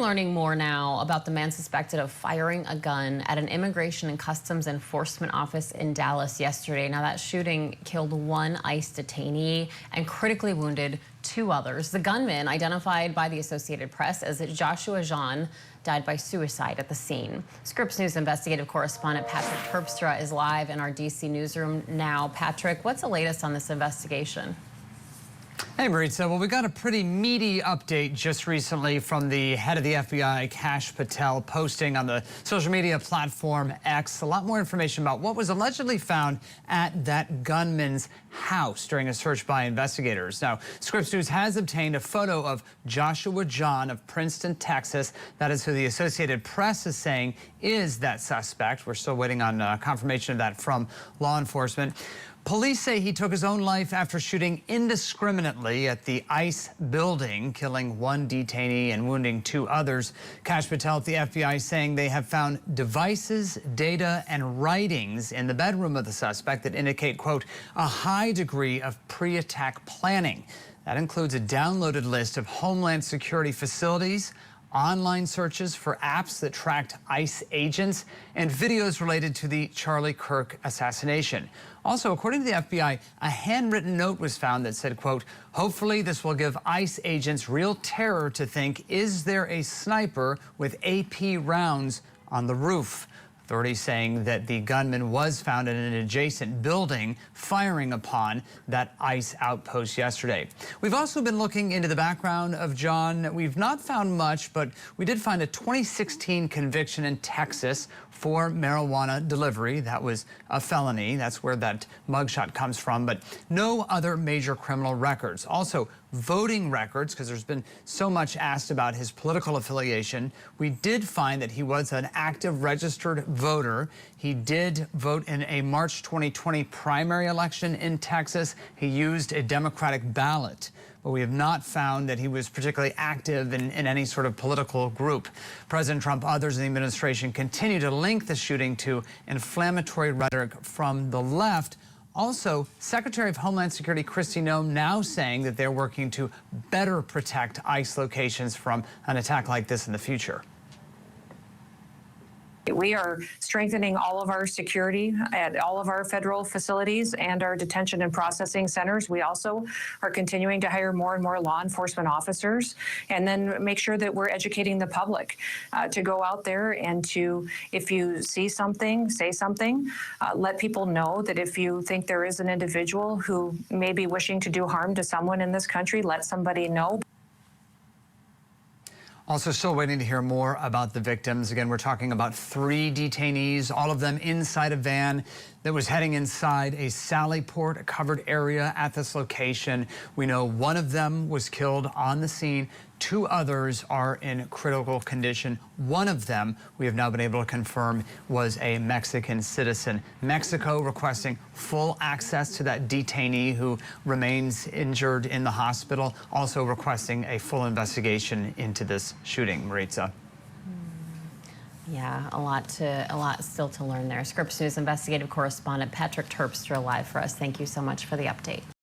learning more now about the man suspected of firing a gun at an Immigration and Customs Enforcement office in Dallas yesterday. Now, that shooting killed one ICE detainee and critically wounded two others. The gunman, identified by the Associated Press as Joshua Jahn, died by suicide at the scene. Scripps News investigative correspondent Patrick Terpstra is live in our D.C. newsroom now. Patrick, what's the latest on this investigation? Hey, Maritza. Well, we got a pretty meaty update just recently from the head of the FBI, Kash Patel, posting on the social media platform X a lot more information about what was allegedly found at that gunman's house during a search by investigators. Now, Scripps News has obtained a photo of Joshua Jahn of Princeton, Texas. That is who the Associated Press is saying is that suspect. We're still waiting on confirmation of that from law enforcement. Police say he took his own life after shooting indiscriminately at the ICE building, killing one detainee and wounding two others. Kash Patel at the FBI saying they have found devices, data, and writings in the bedroom of the suspect that indicate, quote, a high degree of pre-attack planning. That includes a downloaded list of Homeland Security facilities, online searches for apps that tracked ICE agents, and videos related to the Charlie Kirk assassination. Also, according to the FBI, a handwritten note was found that said, quote, hopefully this will give ICE agents real terror to think, is there a sniper with AP rounds on the roof? Authorities saying that the gunman was found in an adjacent building firing upon that ICE outpost yesterday. We've also been looking into the background of John. We've not found much, but we did find a 2016 conviction in Texas for marijuana delivery. That was a felony. That's where that mugshot comes from, but no other major criminal records. Also, voting records, because there's been so much asked about his political affiliation. We did find that he was an active registered voter. He did vote in a March 2020 primary election in Texas. He used a Democratic ballot, but we have not found that he was particularly active in any sort of political group. President Trump, others in the administration continue to link the shooting to inflammatory rhetoric from the left. Also, Secretary of Homeland Security Kristi Noem now saying that they're working to better protect ICE locations from an attack like this in the future. We are strengthening all of our security at all of our federal facilities and our detention and processing centers. We also are continuing to hire more and more law enforcement officers, and then make sure that we're educating the public to go out there and to, if you see something, say something. Let people know that if you think there is an individual who may be wishing to do harm to someone in this country, let somebody know. Also still waiting to hear more about the victims. Again, we're talking about 3 detainees, all of them inside a van that was heading inside a Sally Port, a covered area at this location. We know one of them was killed on the scene. 2 others are in critical condition. One of them, we have now been able to confirm, was a Mexican citizen. Mexico requesting full access to that detainee who remains injured in the hospital, also requesting a full investigation into this shooting. Maritza. Yeah, a lot still to learn there. Scripps News investigative correspondent Patrick Terpstra live for us. Thank you so much for the update.